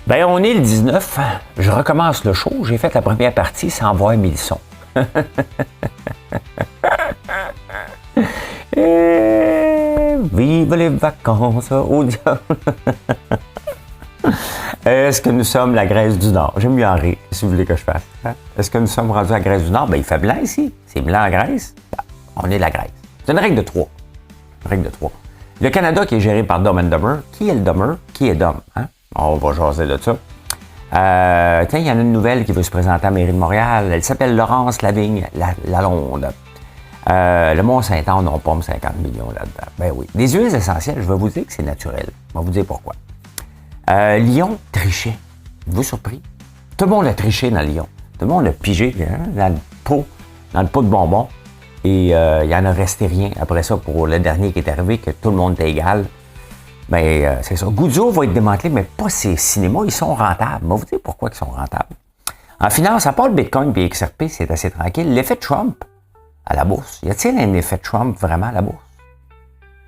Ben, on est le 19. Je recommence le show. J'ai fait la première partie sans voir mes leçons. Vive les vacances au diable. Est-ce que nous sommes la Grèce du Nord? J'aime mieux en rire, si vous voulez que je fasse. Hein? Est-ce que nous sommes rendus à la Grèce du Nord? Ben, il fait blanc ici. C'est blanc en Grèce. Ben, on est la Grèce. C'est une règle de 3. Une règle de 3. Le Canada qui est géré par Dumb and Dumber. Qui est le Dumber? Qui est Dumb? Hein? On va jaser de ça. Tiens, il y en a une nouvelle qui veut se présenter à la mairie de Montréal. Elle s'appelle Laurence Lavigne Lalonde. Le Mont-Saint-Anne, on pompe 50 millions là-dedans. Ben oui. Des huiles essentielles, je vais vous dire que c'est naturel. Je vais vous dire pourquoi. Lyon trichait. Vous surpris? Tout le monde a triché dans Lyon. Tout le monde a pigé hein, dans le pot de bonbons. Et il n'y en a resté rien après ça pour le dernier qui est arrivé, que tout le monde est égal. Ben, c'est ça. Guzzo va être démantelé, mais pas ces cinémas, ils sont rentables. Je vais vous dire pourquoi ils sont rentables. En finance, à part le Bitcoin et XRP, c'est assez tranquille. L'effet Trump à la bourse. Y a-t-il un effet Trump vraiment à la bourse?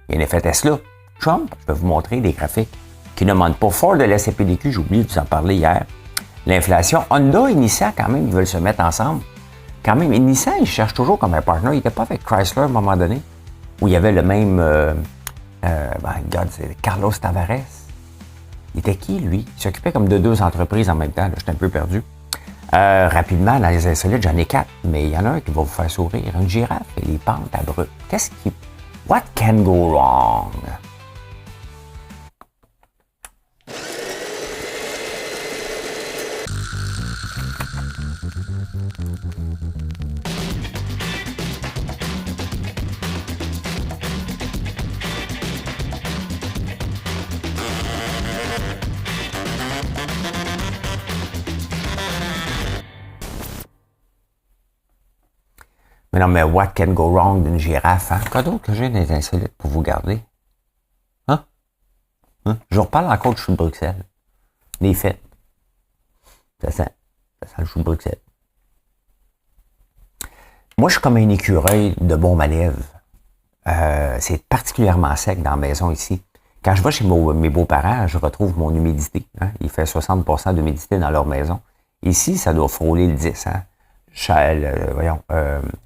Il y a un effet Tesla. Trump, je vais vous montrer des graphiques qui ne mentent pas. Fort de la SPDQ, j'ai oublié de vous en parler hier. L'inflation. Honda et Nissan, quand même, ils veulent se mettre ensemble. Quand même, et Nissan, ils cherchent toujours comme un partenaire. Il n'était pas avec Chrysler à un moment donné, où il y avait le même... c'est Carlos Tavares. Il était qui, lui? Il s'occupait comme de 2 entreprises en même temps. Là, j'étais un peu perdu. Rapidement, dans les insolites, j'en ai 4, mais il y en a un qui va vous faire sourire. Une girafe et les pentes abruptes. Qu'est-ce qui... What can go wrong? Mais non, mais what can go wrong d'une girafe, hein? Quoi d'autre que j'ai des insolites pour vous garder? Hein? Je vous reparle encore du chou de Bruxelles. Des fêtes. Ça sent le chou de Bruxelles. Moi, je suis comme un écureuil de bon manœuvre. C'est particulièrement sec dans la maison ici. Quand je vais chez mes beaux-parents, je retrouve mon humidité. Hein? Il fait 60% d'humidité dans leur maison. Ici, ça doit frôler le 10. Hein?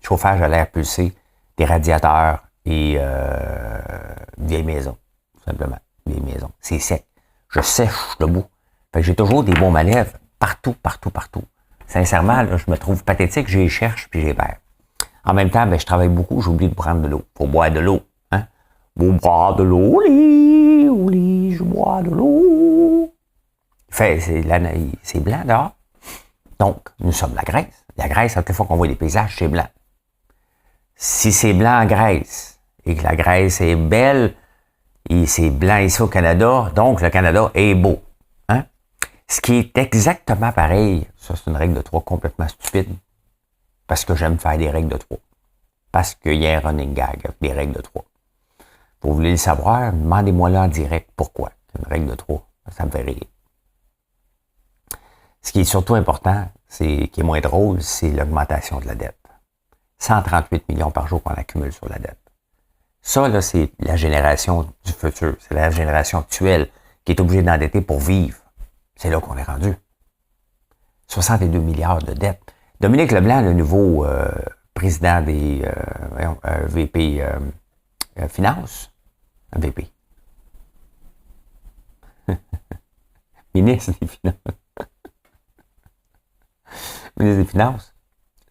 Chauffage à l'air pulsé, des radiateurs et vieille maison, tout simplement. Vieille maison. C'est sec. Je sèche debout. Fait que j'ai toujours des bons manœuvres partout. Sincèrement, là, je me trouve pathétique, je les cherche puis je les perds. En même temps, ben, je travaille beaucoup, j'oublie de prendre de l'eau. Faut boire de l'eau. Hein? Faut boire de l'eau, au lit, je bois de l'eau. C'est blanc dehors. Donc, nous sommes la Grèce. La Grèce, à chaque fois qu'on voit des paysages, c'est blanc. Si c'est blanc en Grèce et que la Grèce est belle, et c'est blanc ici au Canada, donc le Canada est beau. Hein? Ce qui est exactement pareil, ça c'est une règle de 3 complètement stupide, parce que j'aime faire des règles de 3. Parce qu'il y a un running gag avec des règles de 3. Vous voulez le savoir, demandez-moi là en direct pourquoi. C'est une règle de 3. Ça me fait rire. Ce qui est surtout important, qui est moins drôle, c'est l'augmentation de la dette. 138 millions par jour qu'on accumule sur la dette. Ça, là, c'est la génération du futur. C'est la génération actuelle qui est obligée d'endetter pour vivre. C'est là qu'on est rendu. 62 milliards de dettes. Dominique Leblanc, le nouveau président des VP Finances. VP. Ministre des Finances. Ministre des Finances,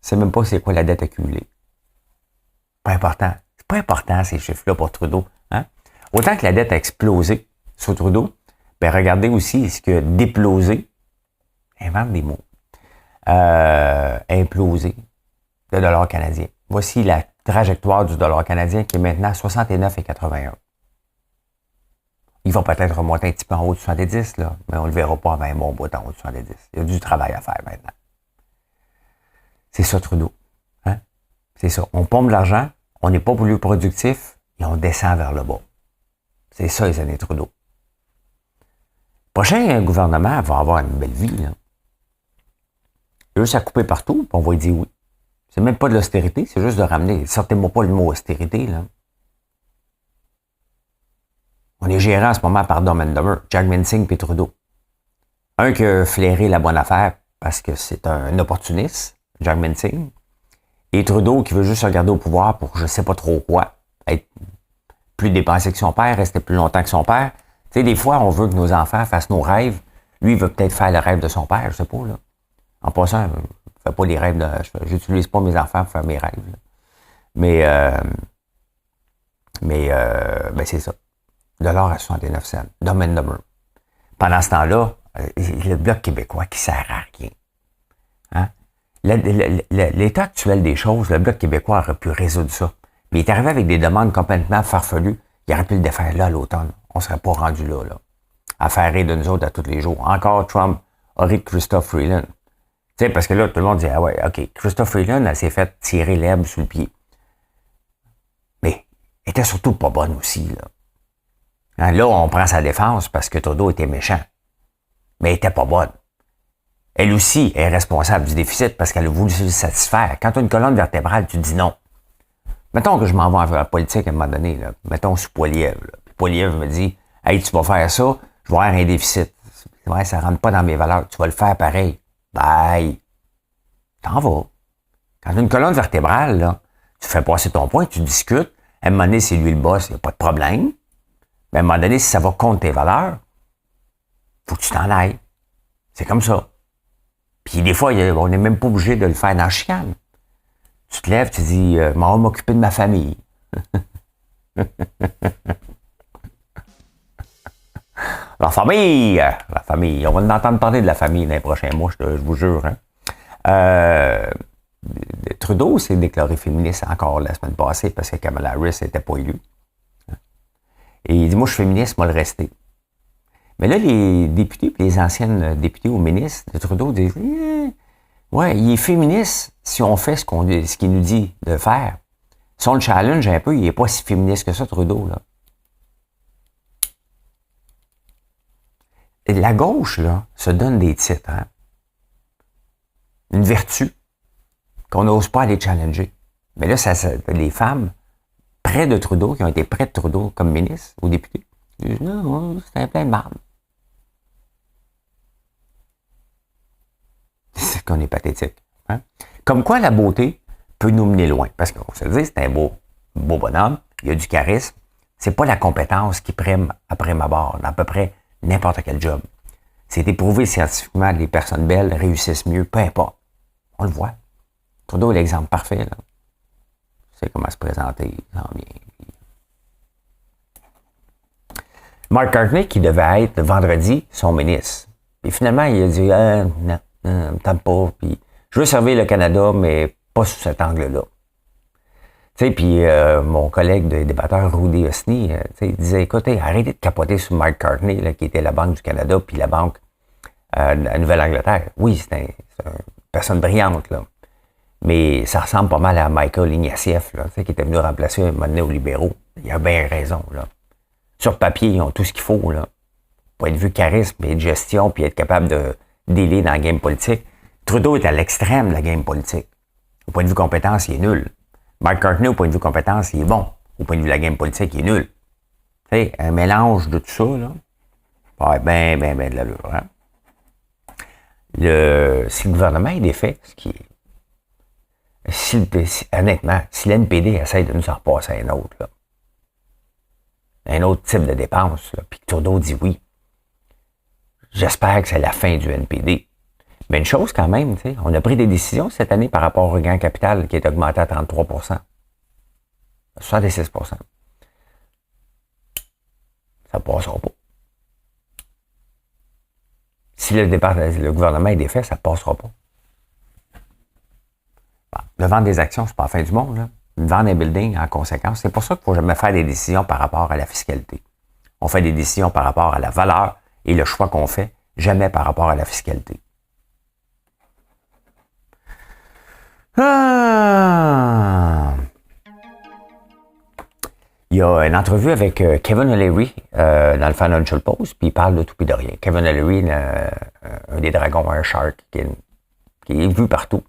c'est même pas c'est quoi la dette accumulée. Pas important. C'est pas important ces chiffres-là pour Trudeau. Hein? Autant que la dette a explosé sur Trudeau, ben regardez aussi ce que déplosé, invente des mots, implosé, le dollar canadien. Voici la trajectoire du dollar canadien qui est maintenant à 69,81. Il va peut-être remonter un petit peu en haut de 70, là, mais on ne le verra pas avant un bon bout en haut de 70. Il y a du travail à faire maintenant. C'est ça, Trudeau. Hein? C'est ça. On pompe de l'argent, on n'est pas plus productif et on descend vers le bas. C'est ça, les années Trudeau. Le prochain gouvernement va avoir une belle vie. Là. Eux, ça a coupé partout, puis on va lui dire oui. C'est même pas de l'austérité, c'est juste de ramener. Sortez-moi pas le mot austérité, là. On est géré en ce moment par Dumb and Dumber, Jack Mincing et Trudeau. Un qui a flairé la bonne affaire parce que c'est un opportuniste, Jack Minting, et Trudeau qui veut juste regarder au pouvoir pour je sais pas trop quoi, être plus dépensé que son père, rester plus longtemps que son père. Tu sais, des fois, on veut que nos enfants fassent nos rêves. Lui, il veut peut-être faire le rêve de son père, je sais pas, là. En passant, je fais pas les rêves de... J'utilise pas mes enfants pour faire mes rêves, là. Ben c'est ça. $1 à 69 cents. Dumb and Dumber. Pendant ce temps-là, le Bloc québécois qui sert à rien. Hein? L'état actuel des choses, le Bloc québécois aurait pu résoudre ça. Mais il est arrivé avec des demandes complètement farfelues. Il aurait pu le défaire là à l'automne. On ne serait pas rendu là, là. À faire rire de nous autres à tous les jours. Encore Trump aurait de Christophe Freeland. Tu sais, parce que là, tout le monde dit, ah ouais, OK, Christophe Freeland, elle s'est fait tirer l'herbe sous le pied. Mais elle était surtout pas bonne aussi, là. Hein, là, on prend sa défense parce que Trudeau était méchant. Mais elle était pas bonne. Elle aussi est responsable du déficit parce qu'elle a voulu se satisfaire. Quand tu as une colonne vertébrale, tu dis non. Mettons que je m'en vais en la politique à un moment donné, là. Mettons sous Poilievre. Puis Poilievre me dit, hey, tu vas faire ça, je vais avoir un déficit. Ouais, ça rentre pas dans mes valeurs. Tu vas le faire pareil. Bye. T'en vas. Quand tu as une colonne vertébrale, là, tu fais passer ton point, tu discutes. À un moment donné, c'est lui le boss, il n'y a pas de problème. Mais à un moment donné, si ça va contre tes valeurs, faut que tu t'en ailles. C'est comme ça. Puis des fois, on n'est même pas obligé de le faire dans la chicane. Tu te lèves, tu dis, m'en vais m'occuper de ma famille. La famille. On va en entendre parler de la famille dans les prochains mois, je vous jure. Hein. Trudeau s'est déclaré féministe encore la semaine passée parce que Kamala Harris n'était pas élue. Et il dit, moi, je suis féministe, moi, le rester. Mais là, les députés et les anciennes députés ou ministres de Trudeau disent, ouais, il est féministe si on fait ce qu'il nous dit de faire. Si on le challenge un peu, il n'est pas si féministe que ça, Trudeau, là. Et la gauche, là, se donne des titres, hein. Une vertu qu'on n'ose pas aller challenger. Mais là, les femmes près de Trudeau, qui ont été près de Trudeau comme ministre ou député, disent, non, c'est un plein de marde. C'est qu'on est pathétique. Hein? Comme quoi la beauté peut nous mener loin. Parce qu'on se le dit, c'est un beau bonhomme, il a du charisme. C'est pas la compétence qui prime après ma barre dans à peu près n'importe quel job. C'est éprouvé scientifiquement que les personnes belles réussissent mieux, peu importe. On le voit. Trudeau est l'exemple parfait, là. C'est comment se présenter, il s'en vient. Mark Carney, qui devait être vendredi son ministre. Et finalement, il a dit, non, me tente pas, puis je veux servir le Canada, mais pas sous cet angle-là. Tu sais, puis mon collègue de débatteur, Rudy Osni, il disait, écoutez, arrêtez de capoter sur Mark Carney, là, qui était la Banque du Canada, puis la Banque de la Nouvelle-Angleterre. Oui, c'est une personne brillante, là. Mais ça ressemble pas mal à Michael Ignatieff, là, qui était venu remplacer un moment donné aux libéraux. Il a bien raison, là. Sur papier, ils ont tout ce qu'il faut, là. Point de vue charisme et de gestion, puis être capable de dealer dans la game politique. Trudeau est à l'extrême de la game politique. Au point de vue compétence, il est nul. Mark Carney, au point de vue compétence, il est bon. Au point de vue de la game politique, il est nul. Tu sais, un mélange de tout ça, là. Ouais, ben de l'allure, hein. Si le gouvernement est défait, ce qui est honnêtement, si l'NPD essaie de nous en repasser un autre, là, un autre type de dépense, là, puis que Trudeau dit oui, j'espère que c'est la fin du NPD. Mais une chose quand même, tu sais, on a pris des décisions cette année par rapport au gain capital qui est augmenté à 33%. 66%. Ça passera pas. Si le gouvernement est défait, ça passera pas. De vendre des actions, c'est pas la fin du monde, là. De vendre un building en conséquence. C'est pour ça qu'il ne faut jamais faire des décisions par rapport à la fiscalité. On fait des décisions par rapport à la valeur et le choix qu'on fait, jamais par rapport à la fiscalité. Ah! Il y a une entrevue avec Kevin O'Leary dans le Financial Post, puis il parle de tout et de rien. Kevin O'Leary, un des dragons, un shark, qui est vu partout.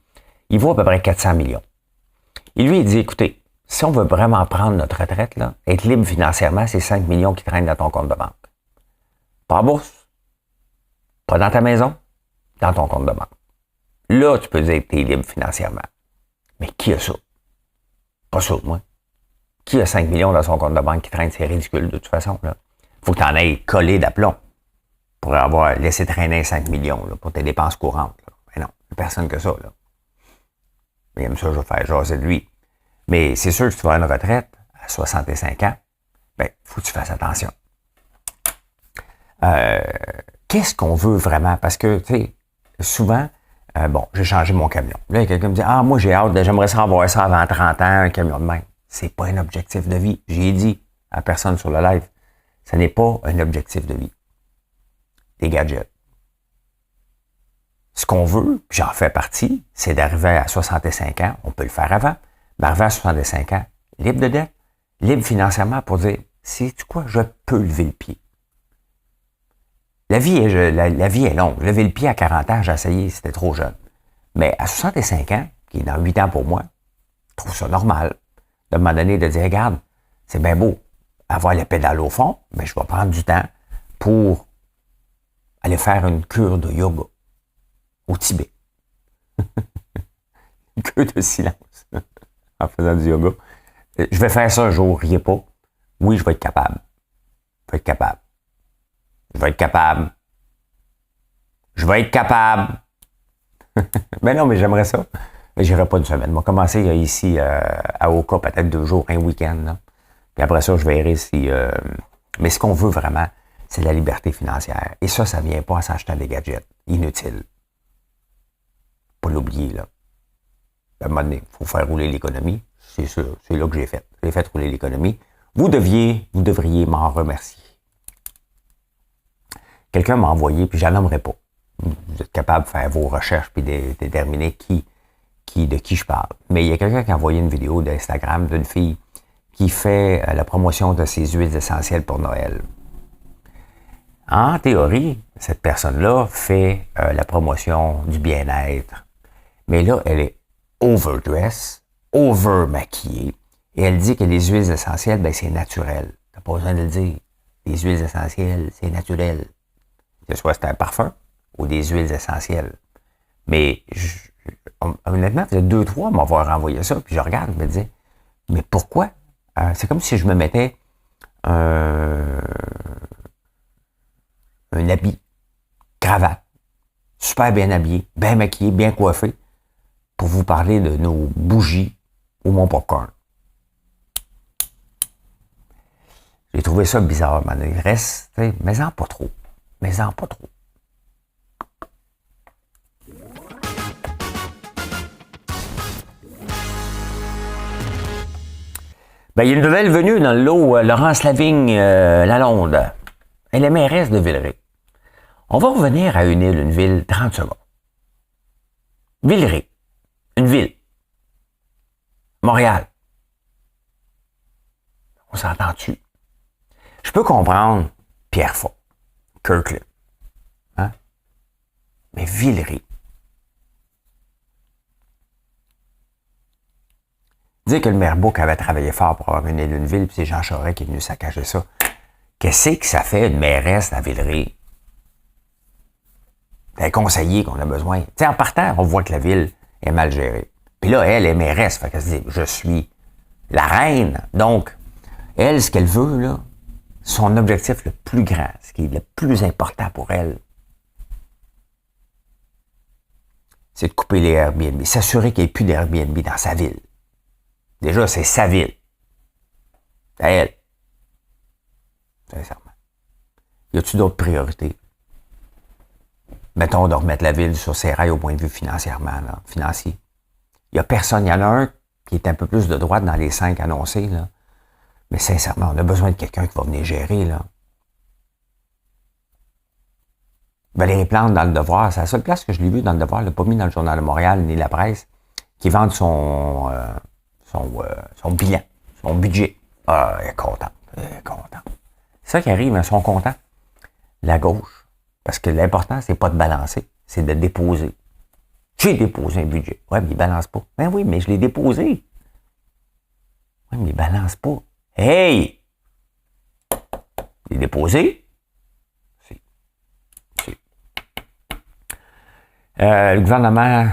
Il vaut à peu près 400 millions. Et lui, il dit, écoutez, si on veut vraiment prendre notre retraite, là, être libre financièrement, c'est 5 millions qui traînent dans ton compte de banque. Pas en bourse. Pas dans ta maison, dans ton compte de banque. Là, tu peux dire que tu es libre financièrement. Mais qui a ça? Pas ça, moi. Qui a 5 millions dans son compte de banque qui traîne? C'est ridicule, de toute façon. Il faut que tu en aies collé d'aplomb pour avoir laissé traîner 5 millions là, pour tes dépenses courantes. Là. Mais non, il n'y a personne que ça. Là. Mais même ça, je vais faire jaser de lui. Mais c'est sûr que si tu vas à une retraite à 65 ans, ben, faut que tu fasses attention. Qu'est-ce qu'on veut vraiment? Parce que, tu sais, souvent, bon, j'ai changé mon camion. Là, quelqu'un me dit, ah, moi, j'ai hâte, j'aimerais ça avoir ça avant 30 ans, un camion de même. C'est pas un objectif de vie. J'ai dit à personne sur le live, ce n'est pas un objectif de vie. Les gadgets. Ce qu'on veut, puis j'en fais partie, c'est d'arriver à 65 ans, on peut le faire avant, mais arriver à 65 ans, libre de dette, libre financièrement pour dire, sais-tu quoi, je peux lever le pied. La vie est longue. Lever le pied à 40 ans, j'ai essayé, c'était trop jeune. Mais à 65 ans, qui est dans 8 ans pour moi, je trouve ça normal. De moment donné, de dire, regarde, c'est bien beau avoir les pédales au fond, mais je vais prendre du temps pour aller faire une cure de yoga au Tibet. Une cure de silence en faisant du yoga. Je vais faire ça un jour, riez pas. Oui, je vais être capable. Je vais être capable. Je vais être capable. Je vais être capable. Mais non, mais j'aimerais ça. Mais j'irai pas une semaine. Je vais commencer ici à Oka, peut-être 2 jours, un week-end. Là. Puis après ça, je verrai si... Mais ce qu'on veut vraiment, c'est la liberté financière. Et ça vient pas en s'achetant des gadgets inutiles. Pas l'oublier, là. À un moment donné, il faut faire rouler l'économie. C'est sûr, c'est là que j'ai fait. J'ai fait rouler l'économie. Vous devriez m'en remercier. Quelqu'un m'a envoyé, puis je nommerai pas. Vous êtes capable de faire vos recherches puis de déterminer de qui je parle. Mais il y a quelqu'un qui a envoyé une vidéo d'Instagram d'une fille qui fait la promotion de ses huiles essentielles pour Noël. En théorie, cette personne-là fait la promotion du bien-être. Mais là, elle est overdress, over-maquillée, et elle dit que les huiles essentielles, ben c'est naturel. T'as pas besoin de le dire. Les huiles essentielles, c'est naturel. Que soit c'est un parfum ou des huiles essentielles. Mais honnêtement, il y a 2-3 m'avoir renvoyé ça, puis je regarde, je me dis, mais pourquoi? C'est comme si je me mettais un habit, cravate, super bien habillé, bien maquillé, bien coiffé, pour vous parler de nos bougies ou mon popcorn. J'ai trouvé ça bizarre, mais il reste, mais en pas trop. Mais en pas trop. Ben, il y a une nouvelle venue dans le lot, Laurence Lavigne-Lalonde. Elle est mairesse de Villeray. On va revenir à une île, une ville, 30 secondes. Villeray, une ville. Montréal. On s'entend-tu? Je peux comprendre Pierrefonds, Kirkland, hein? Mais Villeray. Dire que le maire Bouc avait travaillé fort pour avoir une île, une ville, puis c'est Jean Charest qui est venu saccager ça. Qu'est-ce que ça fait une mairesse à Villeray? C'est un conseiller qu'on a besoin. Tu sais, en partant, on voit que la ville est mal gérée. Puis là, elle est mairesse, fait qu'elle se dit, je suis la reine. Donc, elle, ce qu'elle veut, là, son objectif le plus grand, ce qui est le plus important pour elle, c'est de couper les Airbnb, s'assurer qu'il n'y ait plus d'Airbnb dans sa ville. Déjà, c'est sa ville. C'est à elle. Sincèrement. Y a-t-il d'autres priorités? Mettons de remettre la ville sur ses rails au point de vue financièrement, là, financier. Il n'y a personne. Il y en a un qui est un peu plus de droite dans les 5 annoncés, là. Mais sincèrement, on a besoin de quelqu'un qui va venir gérer, là. Valérie Plante dans Le Devoir, c'est la seule place que je l'ai vu dans Le Devoir, elle l'a pas mis dans le Journal de Montréal ni la presse, qui vende son bilan, son budget. Ah, elle est contente, elle est contente. C'est ça qui arrive, ils sont contents. La gauche. Parce que l'important, c'est pas de balancer, c'est de déposer. J'ai déposé un budget. Ouais, mais il balance pas. Ben oui, mais je l'ai déposé. Ouais, mais il balance pas. Hey! Il est déposé. Le gouvernement,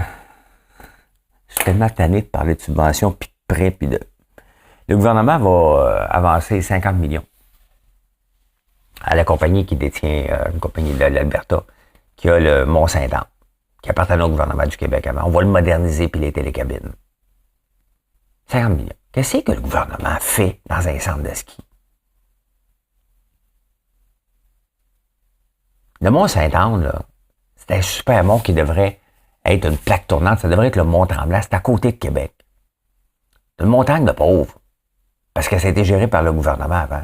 je suis tellement tanné de parler de subventions, puis de prêts, puis de... Le gouvernement va avancer 50 millions à la compagnie qui détient, une compagnie de l'Alberta, qui a le Mont-Saint-Anne, qui appartenait au gouvernement du Québec avant. On va le moderniser, puis les télécabines. 50 millions. Qu'est-ce que le gouvernement fait dans un centre de ski? Le Mont-Saint-Anne, là, c'est un super mont qui devrait être une plaque tournante. Ça devrait être le Mont-Tremblant. C'est à côté de Québec. C'est une montagne de pauvres. Parce que ça a été géré par le gouvernement avant.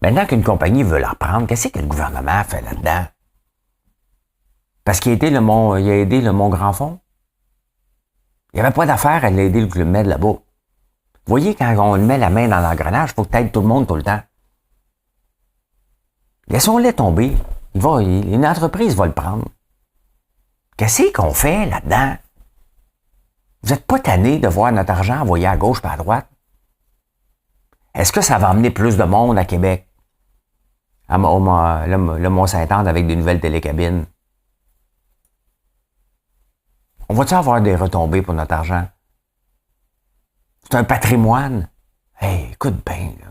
Maintenant qu'une compagnie veut la reprendre, qu'est-ce que le gouvernement fait là-dedans? Parce qu'il a aidé le Mont Grand Fond. Il n'y avait pas d'affaire à l'aider le Club Med là-bas. Vous voyez, quand on met la main dans l'engrenage, il faut que tu aides tout le monde tout le temps. Laissons-les tomber. Une entreprise va le prendre. Qu'est-ce qu'on fait là-dedans? Vous n'êtes pas tanné de voir notre argent envoyé à gauche et à droite? Est-ce que ça va amener plus de monde à Québec? Le Mont-Saint-Anne avec des nouvelles télécabines? On va-tu avoir des retombées pour notre argent? C'est un patrimoine. Hey, écoute bien, là.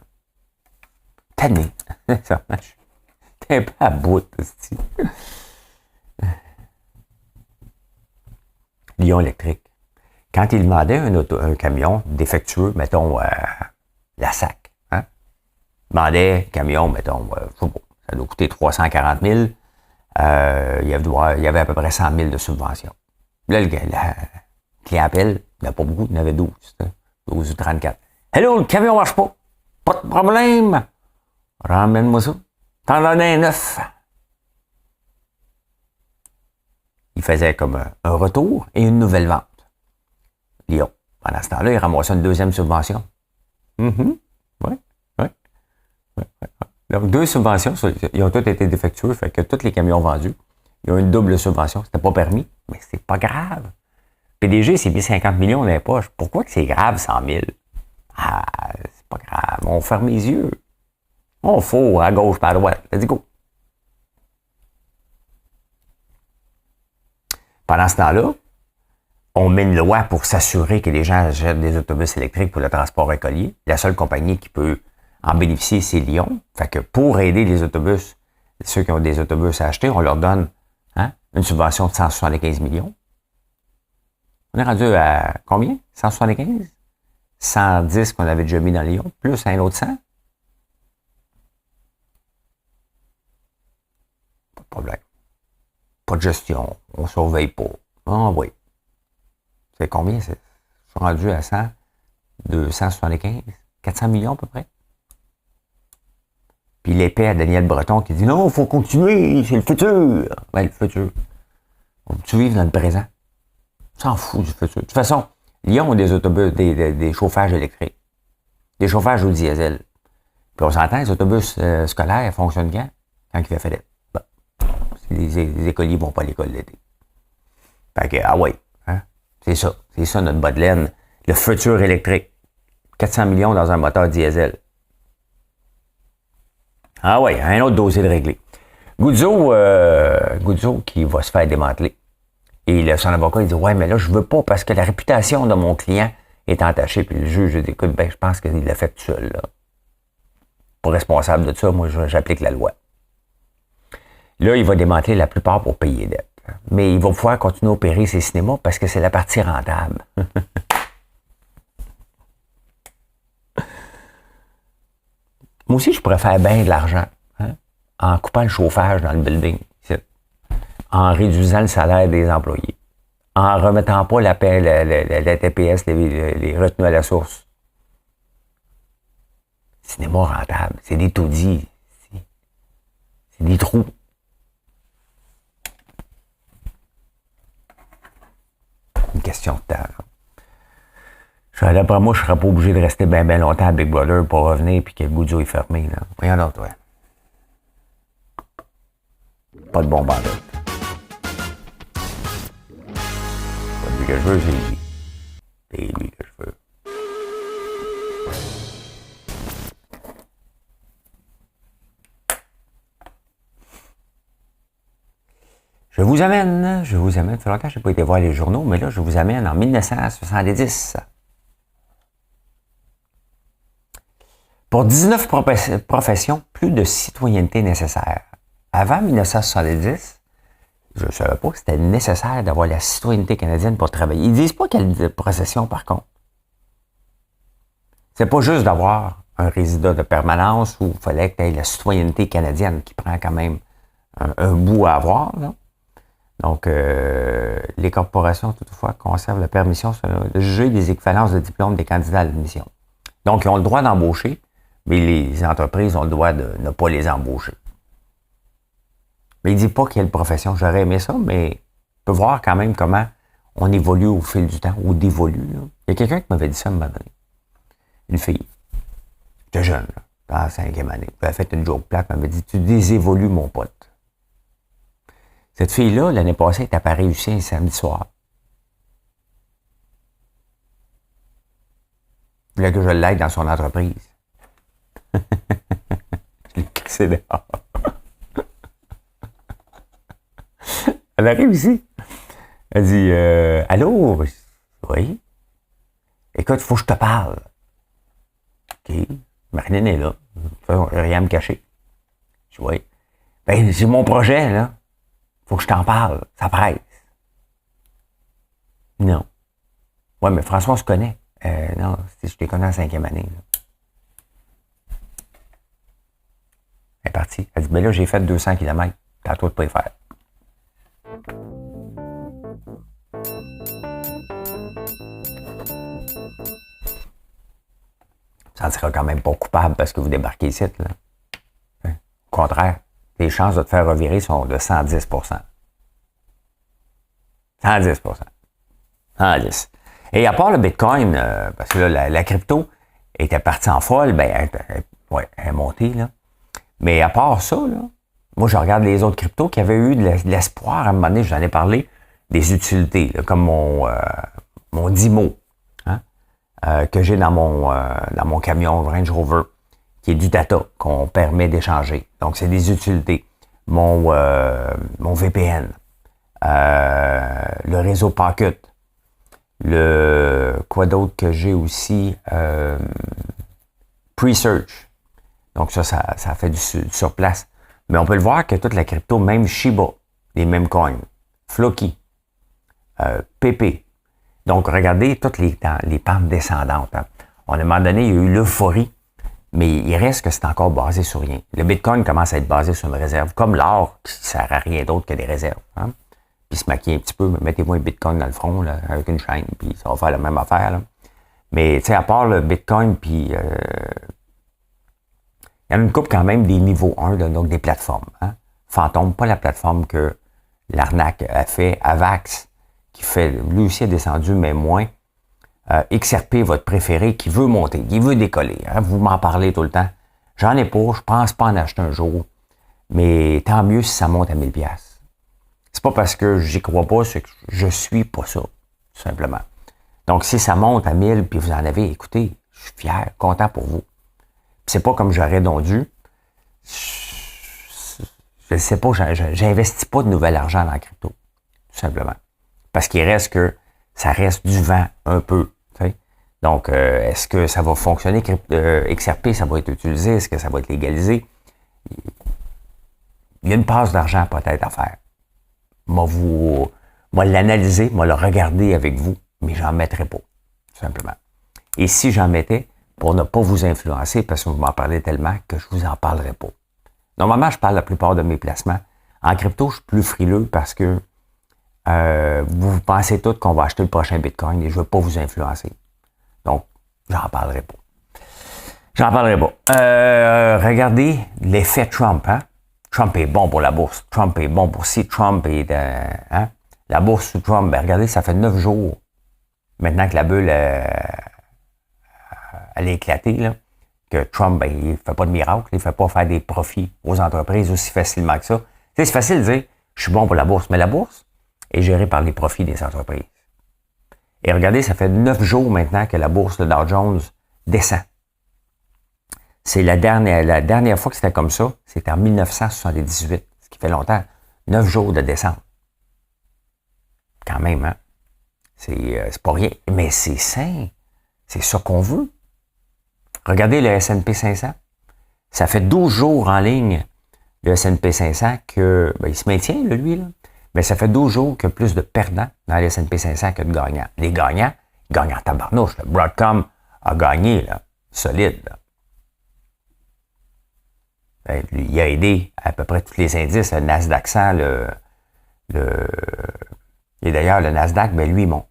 Tanné. T'es un peu à bout, aussi. Lyon électrique. Quand il demandait un camion défectueux, mettons, la SAC, hein? Il demandait un camion, mettons, ça doit coûter 340 000. Il y avait à peu près 100 000 de subvention. Là, le client appelle, il n'y en a pas beaucoup, il y en avait 12. 12 ou 34. Hello, le camion marche pas. Pas de problème. Ramène-moi ça. T'en donnais un 9. Il faisait comme un retour et une nouvelle vente. Lyon. Pendant ce temps-là, il ramassait une deuxième subvention. Oui. Donc, 2 subventions, ils ont toutes été défectueux, fait que tous les camions vendus, ils ont une double subvention. C'était pas permis, mais c'est pas grave. PDG s'est mis 50 millions dans les poches. Pourquoi que c'est grave, 100 000? Ah, c'est pas grave. On ferme les yeux. On faut à gauche, pas à droite. Let's go. Pendant ce temps-là, on met une loi pour s'assurer que les gens achètent des autobus électriques pour le transport écolier. La seule compagnie qui peut en bénéficier, c'est Lyon. Fait que pour aider les autobus, ceux qui ont des autobus à acheter, on leur donne une subvention de 175 millions. On est rendu à combien? 175? 110 qu'on avait déjà mis dans Lyon, plus un autre 100? Pas de problème. Pas de gestion. On ne surveille pas. Ah oui. C'est combien? Je suis rendu à 100, 275, 400 millions à peu près. Puis l'épée à Daniel Breton qui dit non, il faut continuer, c'est le futur. Ben, le futur. On peut vivre dans le présent. On s'en fout du futur. De toute façon, Lyon a des autobus, des chauffages électriques. Des chauffages au diesel. Puis on s'entend, les autobus scolaires fonctionnent quand il fait fête. Bon. Les écoliers ne vont pas à l'école l'été. Fait que, ah ouais, hein? C'est ça notre bas de laine. Le futur électrique. 400 millions dans un moteur diesel. Ah ouais, un autre dossier de réglé. Guzzo qui va se faire démanteler. Et son avocat, il dit, ouais, mais là, je veux pas parce que la réputation de mon client est entachée. Puis le juge, il dit, écoute, ben, je pense qu'il l'a fait tout seul, là. Pas responsable de ça, moi, j'applique la loi. Là, il va démanteler la plupart pour payer les dettes. Mais il va pouvoir continuer à opérer ses cinémas parce que c'est la partie rentable. Moi aussi, je pourrais faire bien de l'argent, hein, en coupant le chauffage dans le building, en réduisant le salaire des employés, en remettant pas la TPS, les retenues à la source. Cinéma rentable, c'est des taudis, c'est des trous. Une question de temps. D'après moi, je ne serais pas obligé de rester bien longtemps à Big Brother pour revenir et que le Guzzo est fermé. Là. Voyons donc, ouais. Pas de bon bandit. Pas lui que je veux, c'est lui. C'est lui que je veux. Je vous amène, ça fait longtemps que je n'ai pas été voir les journaux, mais là, je vous amène en 1970. Pour 19 professions, plus de citoyenneté nécessaire. Avant 1970, je ne savais pas que c'était nécessaire d'avoir la citoyenneté canadienne pour travailler. Ils ne disent pas quelle profession, par contre. C'est pas juste d'avoir un résident de permanence où il fallait que tu aies la citoyenneté canadienne qui prend quand même un bout à avoir. Là. Donc, les corporations, toutefois, conservent la permission de juger des équivalences de diplôme des candidats à l'admission. Donc, ils ont le droit d'embaucher, mais les entreprises ont le droit de ne pas les embaucher. Mais il ne dit pas quelle profession. J'aurais aimé ça, mais on peut voir quand même comment on évolue au fil du temps, ou dévolue. Là. Il y a quelqu'un qui m'avait dit ça à un moment donné. Une fille. J'étais jeune, là, dans la 5e année. Elle a fait une joke plate, elle m'avait dit « Tu désévolues, mon pote. » Cette fille-là, l'année passée, elle est à réussi un samedi soir. Elle voulait que je l'aide dans son entreprise. Je l'ai crissé dehors. Elle a réussi. Elle dit allô? Oui. Écoute, il faut que je te parle. OK. Marine est là. Rien à me cacher. Je dis oui. Ben, j'ai mon projet, là. Faut que je t'en parle. Ça presse. Non. Ouais, mais François, on se connaît. Non, je t'ai connu en 5e année. Là. Elle est partie. Elle dit, ben là, j'ai fait 200 km. C'est à toi de pas y faire. Ça ne sera quand même pas coupable parce que vous débarquez ici. Là. Au contraire, les chances de te faire revirer sont de 110 110 110 Et à part le Bitcoin, parce que là, la crypto était partie en folle, ben, elle est montée, là. Mais à part ça, là, moi, je regarde les autres cryptos qui avaient eu de l'espoir. À un moment donné, j'en ai parlé, des utilités, là, comme mon Dimo, hein, que j'ai dans mon camion Range Rover, qui est du data qu'on permet d'échanger. Donc, c'est des utilités. Mon VPN, le réseau Pocket, quoi d'autre que j'ai aussi, Pre-Search. Donc, ça fait du surplace. Mais on peut le voir que toute la crypto, même Shiba, les mêmes coins, Floki, PP. Donc, regardez toutes les pentes descendantes. Hein. À un moment donné, il y a eu l'euphorie, mais il reste que c'est encore basé sur rien. Le Bitcoin commence à être basé sur une réserve, comme l'or, qui ne sert à rien d'autre que des réserves. Hein. Puis se maquiller un petit peu, mettez-moi un Bitcoin dans le front, là, avec une chaîne, puis ça va faire la même affaire. Là. Mais, tu sais, à part le Bitcoin, puis... il y en a une couple quand même des niveaux 1, donc des plateformes. Hein? Phantom, pas la plateforme que l'arnaque a fait. Avax, qui fait, lui aussi a descendu, mais moins. XRP, votre préféré, qui veut monter, qui veut décoller. Hein? Vous m'en parlez tout le temps. J'en ai pas, je pense pas en acheter un jour. Mais tant mieux si ça monte à 1000$. C'est pas parce que j'y crois pas, c'est que je suis pas ça, tout simplement. Donc, si ça monte à 1000 puis vous en avez, écoutez, je suis fier, content pour vous. C'est pas comme j'aurais donc dû. Je ne sais pas, j'investis pas de nouvel argent dans la crypto, tout simplement. Parce qu'il reste que ça reste du vent un peu. T'sais. Donc, est-ce que ça va fonctionner? XRP, ça va être utilisé? Est-ce que ça va être légalisé? Il y a une passe d'argent peut-être à faire. Moi, l'analyser, moi, le regarder avec vous, mais j'en mettrai pas, tout simplement. Et si j'en mettais, pour ne pas vous influencer, parce que vous m'en parlez tellement que je vous en parlerai pas. Normalement, je parle la plupart de mes placements. En crypto, je suis plus frileux parce que vous pensez tous qu'on va acheter le prochain Bitcoin et je ne veux pas vous influencer. Donc, j'en parlerai pas. Regardez l'effet Trump. Hein? Trump est bon pour la bourse. Trump est bon pour si Trump est... hein? La bourse sous Trump, ben regardez, ça fait 9 jours maintenant que la bulle... elle est éclatée, là, que Trump, ben, il ne fait pas de miracle, il ne fait pas faire des profits aux entreprises aussi facilement que ça. Tu sais, c'est facile de dire, je suis bon pour la bourse, mais la bourse est gérée par les profits des entreprises. Et regardez, ça fait 9 jours maintenant que la bourse de Dow Jones descend. C'est la dernière fois que c'était comme ça, c'était en 1978, ce qui fait longtemps. 9 jours de descente. quand même, hein? C'est pas rien, mais c'est sain. C'est ça qu'on veut. Regardez le S&P 500. Ça fait 12 jours en ligne, le S&P 500, que il se maintient, là, lui, là. Mais ça fait 12 jours qu'il y a plus de perdants dans le S&P 500 que de gagnants. Les gagnants, ils gagnent en tabarnouche. Là. Broadcom a gagné, là, solide. Là. Il a aidé à peu près tous les indices, le Nasdaq 100, et d'ailleurs, le Nasdaq, lui, il monte.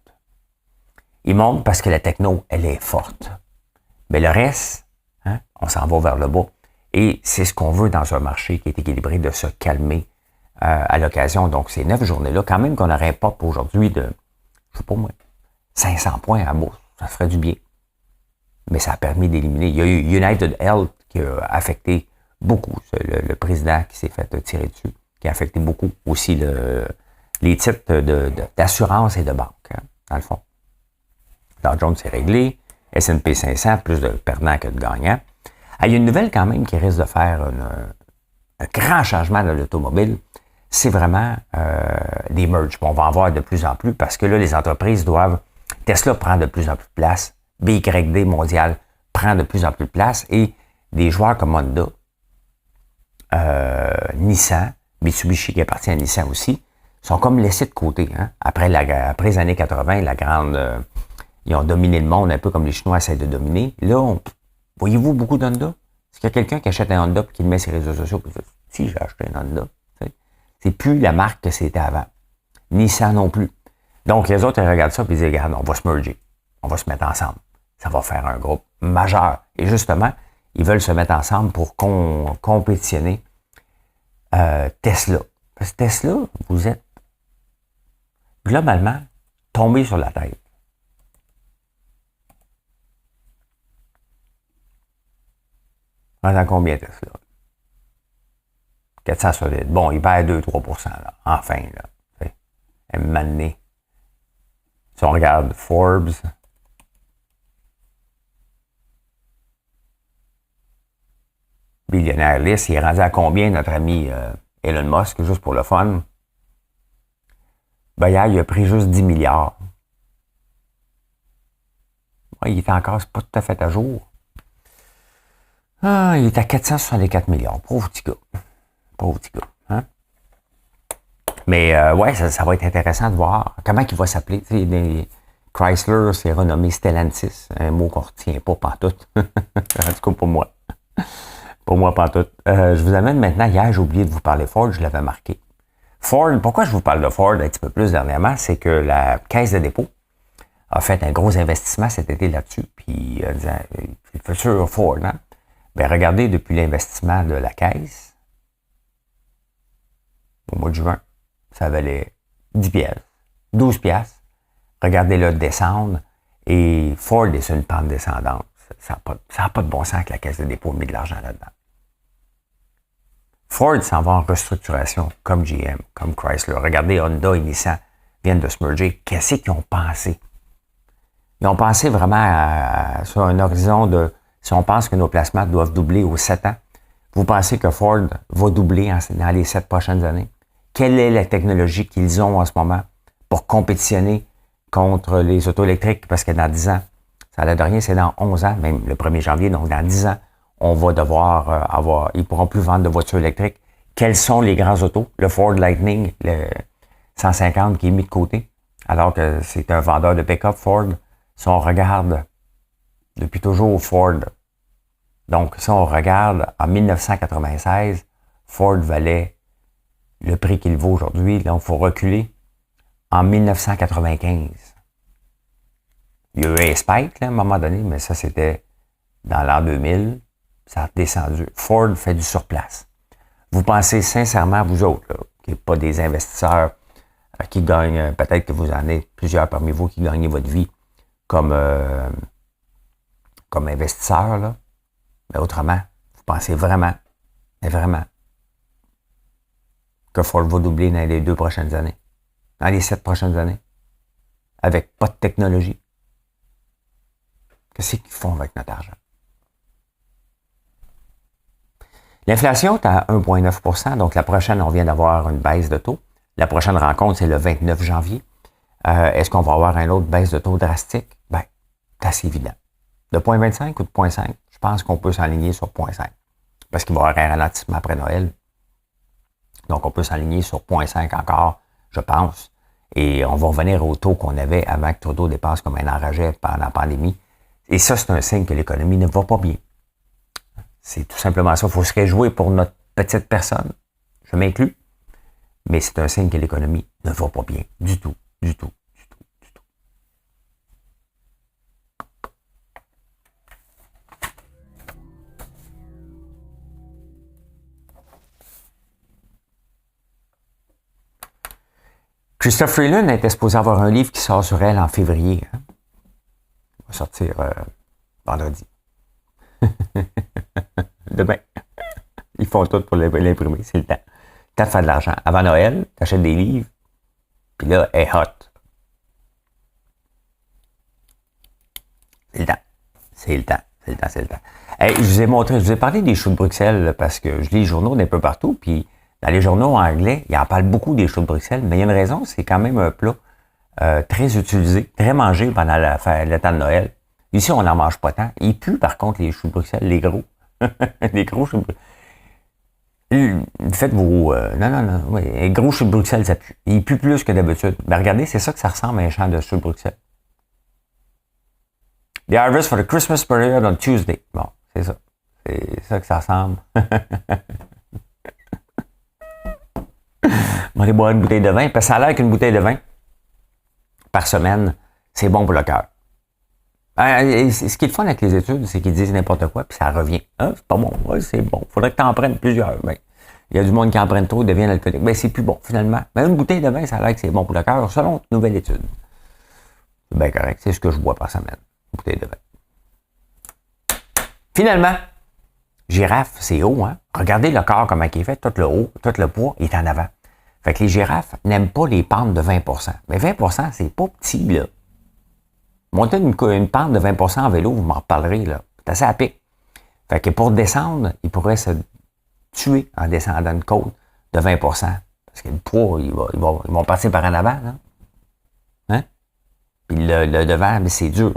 Il monte parce que la techno, elle est forte. Mais le reste, hein, on s'en va vers le bas. Et c'est ce qu'on veut dans un marché qui est équilibré, de se calmer à l'occasion. Donc, ces 9 journées-là, quand même qu'on aurait pas pour aujourd'hui de, je sais pas moi, 500 points à bourse, ça ferait du bien. Mais ça a permis d'éliminer. Il y a eu United Health qui a affecté beaucoup, le président qui s'est fait tirer dessus, qui a affecté beaucoup aussi les titres d'assurance et de banque, hein, dans le fond. Dow Jones s'est réglé, S&P 500, plus de perdants que de gagnants. Il y a une nouvelle quand même qui risque de faire un grand changement dans l'automobile. C'est vraiment les merges. On va en voir de plus en plus parce que là, les entreprises doivent... Tesla prend de plus en plus de place. BYD mondial prend de plus en plus de place. Et des joueurs comme Honda, Nissan, Mitsubishi qui appartient à Nissan aussi, sont comme laissés de côté. Hein? Après les années 80, ils ont dominé le monde un peu comme les Chinois essaient de dominer. Là, voyez-vous beaucoup d'Honda? Est-ce qu'il y a quelqu'un qui achète un Honda et qui le met sur les réseaux sociaux et dit « Si, j'ai acheté un Honda. » C'est plus la marque que c'était avant. Nissan non plus. Donc, les autres, ils regardent ça et ils disent « Regarde, on va se merger. On va se mettre ensemble. Ça va faire un groupe majeur. » Et justement, ils veulent se mettre ensemble pour compétitionner Tesla. Parce que Tesla, vous êtes globalement tombé sur la tête. Pendant combien Tesla? 400 solides. Bon, il perd 2-3%, là. Enfin, là. Un moment donné. Si on regarde Forbes, billionnaire liste, il est rendu à combien, notre ami Elon Musk, juste pour le fun? Hier, il a pris juste 10 milliards. Ouais, il est encore, c'est pas tout à fait à jour. Il est à 464 millions. Pauvre petit gars. Pauvre petit gars. Hein? Mais ouais, ça va être intéressant de voir comment il va s'appeler. Chrysler s'est renommé Stellantis, un mot qu'on ne retient pas pantoute. En tout cas, pour moi. Pour moi, pantoute. Je vous amène maintenant, hier, j'ai oublié de vous parler Ford, je l'avais marqué. Ford, pourquoi je vous parle de Ford un petit peu plus dernièrement, c'est que la Caisse de dépôt a fait un gros investissement cet été là-dessus, puis disant, c'est le futur Ford, hein? Regardez, depuis l'investissement de la Caisse, au mois de juin, ça valait 10 piastres, 12 piastres. Regardez-le descendre, et Ford est sur une pente descendante. Ça n'a pas de bon sens que la Caisse de dépôt ait mis de l'argent là-dedans. Ford s'en va en restructuration, comme GM, comme Chrysler. Regardez, Honda et Nissan viennent de se merger. Qu'est-ce qu'ils ont pensé? Ils ont pensé vraiment sur un horizon de... Si on pense que nos placements doivent doubler aux 7 ans, vous pensez que Ford va doubler dans les 7 prochaines années? Quelle est la technologie qu'ils ont en ce moment pour compétitionner contre les autos électriques? Parce que dans 10 ans, ça n'a de rien, c'est dans 11 ans, même le 1er janvier, donc dans 10 ans, on va devoir ils ne pourront plus vendre de voitures électriques. Quels sont les grands autos? Le Ford Lightning, le 150 qui est mis de côté, alors que c'est un vendeur de pick-up Ford. Si on regarde depuis toujours Ford, donc si on regarde en 1996, Ford valait le prix qu'il vaut aujourd'hui, donc il faut reculer en 1995. Il y a eu un spike là, à un moment donné, mais ça c'était dans l'an 2000, ça a descendu. Ford fait du surplace. Vous pensez sincèrement, vous autres, là, qui n'êtes pas des investisseurs qui gagnent, peut-être que vous en êtes plusieurs parmi vous qui gagnez votre vie comme investisseur, là. Mais autrement, vous pensez vraiment, mais vraiment, que Ford va doubler dans les 2 prochaines années, dans les 7 prochaines années, avec pas de technologie. Qu'est-ce qu'ils font avec notre argent? L'inflation est à 1,9 %, donc la prochaine, on vient d'avoir une baisse de taux. La prochaine rencontre, c'est le 29 janvier. Est-ce qu'on va avoir une autre baisse de taux drastique? Ben, c'est assez évident. De 0,25 ou de 0,5, je pense qu'on peut s'aligner sur 0,5. Parce qu'il va y avoir un ralentissement après Noël. Donc, on peut s'aligner sur 0,5 encore, je pense. Et on va revenir au taux qu'on avait avant que Trudeau dépasse comme un enragé pendant la pandémie. Et ça, c'est un signe que l'économie ne va pas bien. C'est tout simplement ça. Il faut se réjouir pour notre petite personne. Je m'inclus. Mais c'est un signe que l'économie ne va pas bien. Du tout, du tout, du tout, du tout. Christophe Freeland était supposé avoir un livre qui sort sur elle en février. Hein? Il va sortir vendredi. Demain. Ils font tout pour l'imprimer, c'est le temps. Le temps de faire de l'argent. Avant Noël, tu achètes des livres, puis là, elle est hot. C'est le temps. C'est le temps. C'est le temps, c'est le temps. Hey, je vous ai parlé des choux de Bruxelles là, parce que je lis les journaux d'un peu partout, puis dans les journaux anglais, ils en parlent beaucoup des choux de Bruxelles, mais il y a une raison, c'est quand même un plat très utilisé, très mangé pendant le temps de Noël. Ici, on n'en mange pas tant. Ils puent, par contre, les choux de Bruxelles, les gros. Les gros choux de Bruxelles. Faites vos... non. Oui, les gros choux de Bruxelles, ça pue. Ils puent plus que d'habitude. Mais regardez, c'est ça que ça ressemble à un champ de choux de Bruxelles. The harvest for the Christmas period on Tuesday. Bon, c'est ça. C'est ça que ça ressemble. On va aller boire une bouteille de vin, parce que ça a l'air qu'une bouteille de vin par semaine, c'est bon pour le cœur. Ce qui est le fun avec les études, c'est qu'ils disent n'importe quoi, puis ça revient. Ah, c'est pas bon, ouais, c'est bon. Faudrait que tu en prennes plusieurs. Ben, il y a du monde qui en prenne trop, devient alcoolique. Ben, c'est plus bon, finalement. Mais une bouteille de vin, ça a l'air que c'est bon pour le cœur, selon une nouvelle étude. C'est bien correct, c'est ce que je bois par semaine. Une bouteille de vin. Finalement, girafe, c'est haut, hein? Regardez le corps, comment il est fait, tout le haut, tout le poids est en avant. Fait que les girafes n'aiment pas les pentes de 20%. Mais 20%, c'est pas petit, là. Monter une pente de 20% en vélo, vous m'en reparlerez, là. C'est assez à pic. Fait que pour descendre, ils pourraient se tuer en descendant une côte de 20%. Parce que le poids, ils vont passer par en avant, là. Hein? Puis le devant, mais c'est dur.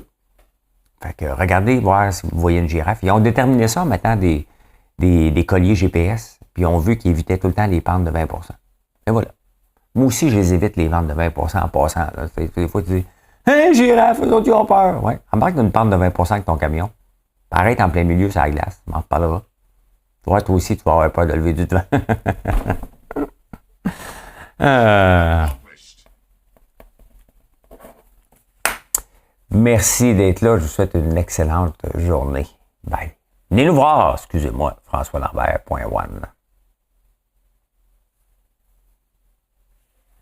Fait que regardez, voir si vous voyez une girafe. Ils ont déterminé ça en mettant des colliers GPS. Puis ils ont vu qu'ils évitaient tout le temps les pentes de 20%. Et voilà. Moi aussi, je les évite, les ventes de 20% en passant. Là. Des fois, tu dis, « Hey, girafe, eux autres, ils ont peur. » Ouais. Embarque d'une pente de 20% avec ton camion. Arrête en plein milieu, sur la glace. Tu m'en reparleras. Tu vois, toi aussi, tu vas avoir peur de lever du devant. Merci d'être là. Je vous souhaite une excellente journée. Bye. Venez nous voir, excusez-moi, françoislambert.one.